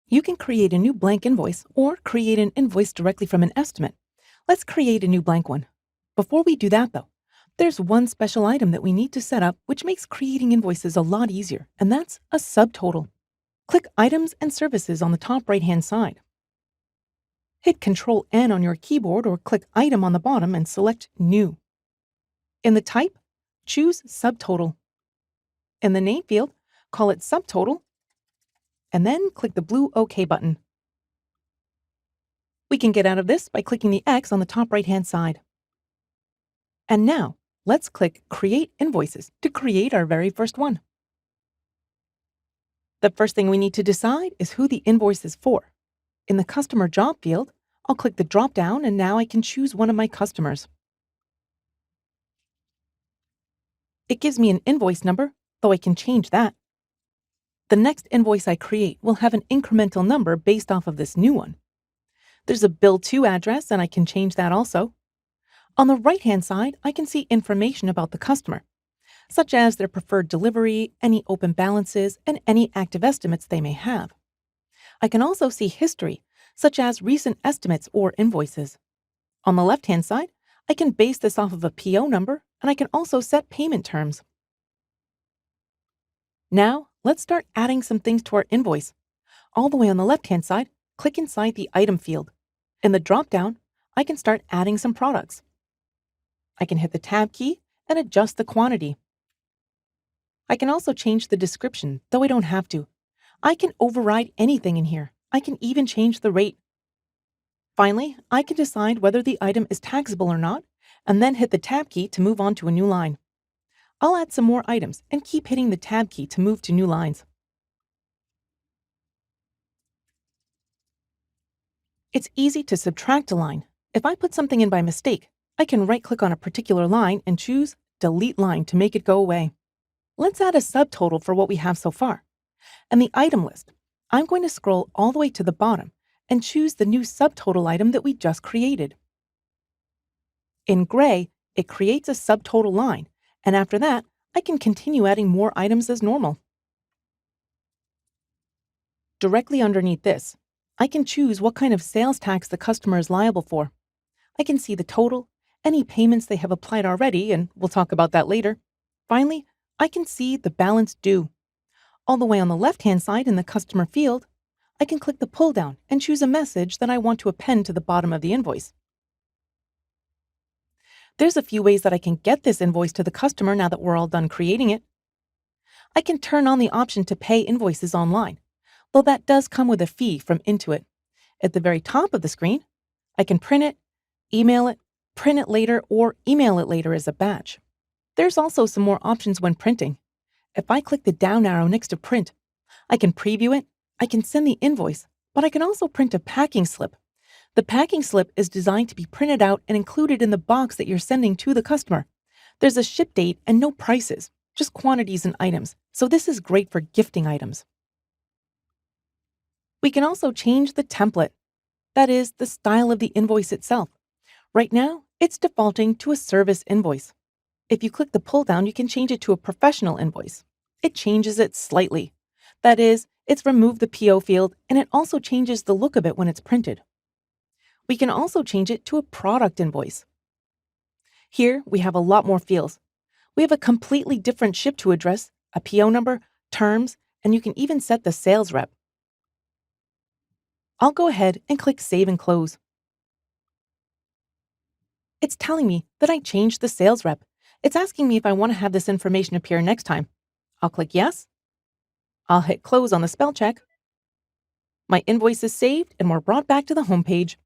You can create a new blank invoice or create an invoice directly from an estimate. Let's create a new blank one. Before we do that though, there's one special item that we need to set up which makes creating invoices a lot easier, and that's a subtotal. Click Items and Services on the top right-hand side. Hit Ctrl-N on your keyboard or click Item on the bottom and select New. In the type, choose Subtotal. In the name field, call it Subtotal, and then click the blue OK button. We can get out of this by clicking the X on the top right-hand side. And now, let's click Create Invoices to create our very first one. The first thing we need to decide is who the invoice is for. In the Customer Job field, I'll click the drop-down and now I can choose one of my customers. It gives me an invoice number, though I can change that. The next invoice I create will have an incremental number based off of this new one. There's a bill to address and I can change that also. On the right-hand side, I can see information about the customer, such as their preferred delivery, any open balances, and any active estimates they may have. I can also see history, such as recent estimates or invoices. On the left-hand side, I can base this off of a PO number, and I can also set payment terms. Now, let's start adding some things to our invoice. All the way on the left-hand side, click inside the Item field. In the drop-down, I can start adding some products. I can hit the Tab key and adjust the quantity. I can also change the description, though I don't have to. I can override anything in here. I can even change the rate. Finally, I can decide whether the item is taxable or not, and then hit the Tab key to move on to a new line. I'll add some more items and keep hitting the Tab key to move to new lines. It's easy to subtract a line. If I put something in by mistake, I can right-click on a particular line and choose Delete Line to make it go away. Let's add a subtotal for what we have so far. In the item list, I'm going to scroll all the way to the bottom and choose the new subtotal item that we just created. In gray, it creates a subtotal line, and after that, I can continue adding more items as normal. Directly underneath this, I can choose what kind of sales tax the customer is liable for. I can see the total, any payments they have applied already, and we'll talk about that later. Finally, I can see the balance due. All the way on the left-hand side in the customer field, I can click the pull-down and choose a message that I want to append to the bottom of the invoice. There's a few ways that I can get this invoice to the customer now that we're all done creating it. I can turn on the option to pay invoices online, though that does come with a fee from Intuit. At the very top of the screen, I can print it, email it, print it later, or email it later as a batch. There's also some more options when printing. If I click the down arrow next to print, I can preview it, I can send the invoice, but I can also print a packing slip. The packing slip is designed to be printed out and included in the box that you're sending to the customer. There's a ship date and no prices, just quantities and items, so this is great for gifting items. We can also change the template, that is, the style of the invoice itself. Right now, it's defaulting to a service invoice. If you click the pull-down, you can change it to a professional invoice. It changes it slightly. That is, it's removed the PO field, and it also changes the look of it when it's printed. We can also change it to a product invoice. Here, we have a lot more fields. We have a completely different ship-to address, a PO number, terms, and you can even set the sales rep. I'll go ahead and click Save and Close. It's telling me that I changed the sales rep. It's asking me if I want to have this information appear next time. I'll click Yes. I'll hit Close on the spell check. My invoice is saved and we're brought back to the home page.